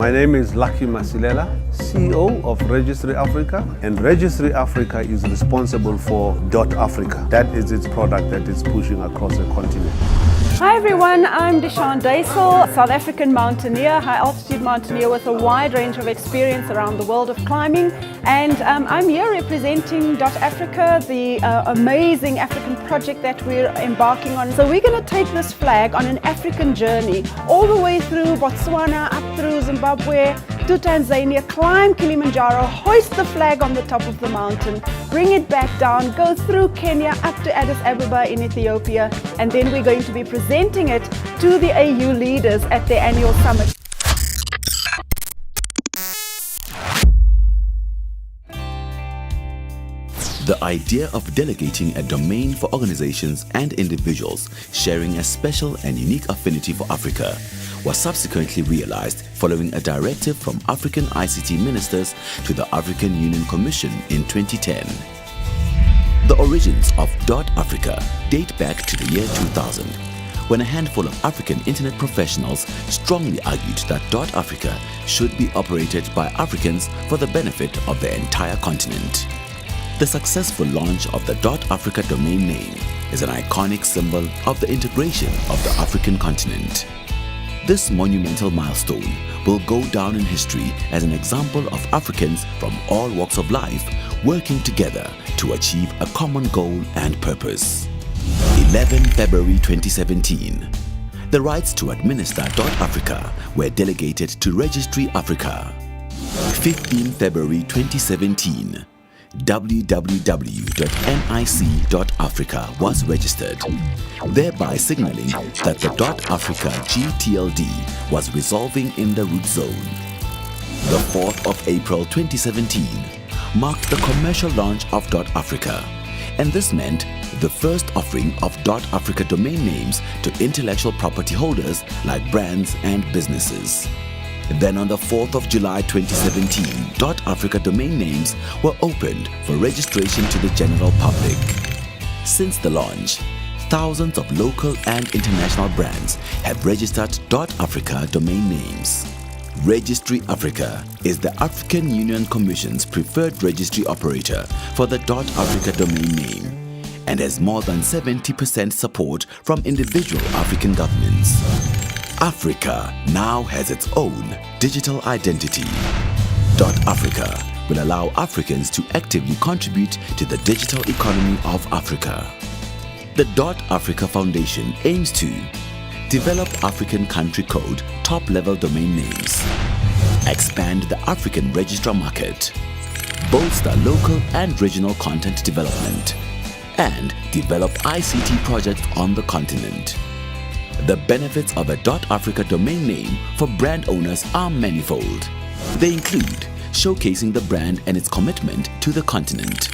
My name is Lucky Masilela, CEO of Registry Africa, and Registry Africa is responsible for Dotafrica. That is its product that is pushing across the continent. Hi everyone, I'm Deshawn Daisel, South African mountaineer, high altitude mountaineer with a wide range of experience around the world of climbing, and I'm here representing Dotafrica, the amazing African project that we're embarking on. So we're going to take this flag on an African journey all the way through Botswana, up through Zimbabwe to Tanzania, climb Kilimanjaro, hoist the flag on the top of the mountain, bring it back down, go through Kenya up to Addis Ababa in Ethiopia, and then we're going to be presenting it to the AU leaders at their annual summit. The idea of delegating a domain for organizations and individuals sharing a special and unique affinity for Africa was subsequently realized following a directive from African ICT ministers to the African Union Commission in 2010. The origins of Dotafrica date back to the year 2000, when a handful of African internet professionals strongly argued that Dotafrica should be operated by Africans for the benefit of the entire continent. The successful launch of the Dotafrica domain name is an iconic symbol of the integration of the African continent. This monumental milestone will go down in history as an example of Africans from all walks of life working together to achieve a common goal and purpose. 11 February 2017. The rights to administer Dotafrica were delegated to Registry Africa. 15 February 2017. www.nic.africa was registered, thereby signaling that the Dotafrica GTLD was resolving in the root zone. The 4th of April 2017 marked the commercial launch of Dotafrica, and this meant the first offering of Dotafrica domain names to intellectual property holders like brands and businesses. Then on the 4th of July 2017, Dotafrica domain names were opened for registration to the general public. Since the launch, thousands of local and international brands have registered Dotafrica domain names. Registry Africa is the African Union Commission's preferred registry operator for the Dotafrica domain name and has more than 70% support from individual African governments. Africa now has its own digital identity. Dotafrica will allow Africans to actively contribute to the digital economy of Africa. The Dotafrica Foundation aims to develop African country code top-level domain names, expand the African registrar market, bolster local and regional content development, and develop ICT projects on the continent. The benefits of a Dotafrica domain name for brand owners are manifold. They include showcasing the brand and its commitment to the continent,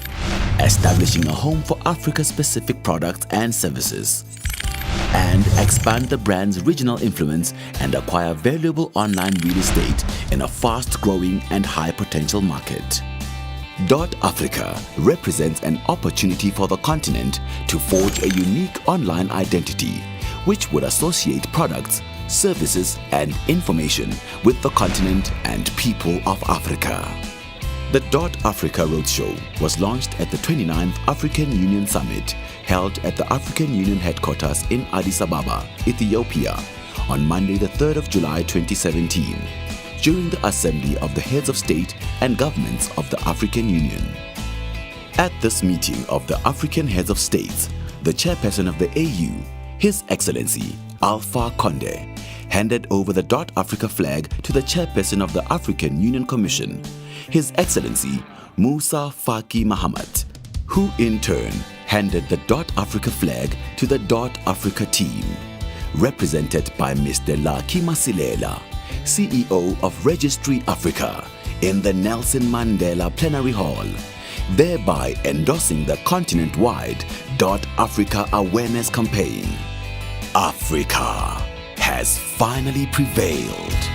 establishing a home for Africa-specific products and services, and expand the brand's regional influence and acquire valuable online real estate in a fast-growing and high-potential market. Dotafrica represents an opportunity for the continent to forge a unique online identity which would associate products, services, and information with the continent and people of Africa. The Dotafrica Roadshow was launched at the 29th African Union Summit held at the African Union headquarters in Addis Ababa, Ethiopia, on Monday the 3rd of July 2017, during the Assembly of the Heads of State and Governments of the African Union. At this meeting of the African Heads of States, the chairperson of the AU, His Excellency Alpha Conde, handed over the Dotafrica flag to the chairperson of the African Union Commission, His Excellency Musa Faki Mahamat, who in turn handed the Dotafrica flag to the Dotafrica team, represented by Mr. Lucky Masilela, CEO of Registry Africa, in the Nelson Mandela Plenary Hall, thereby endorsing the continent-wide Dotafrica Awareness Campaign. Africa has finally prevailed.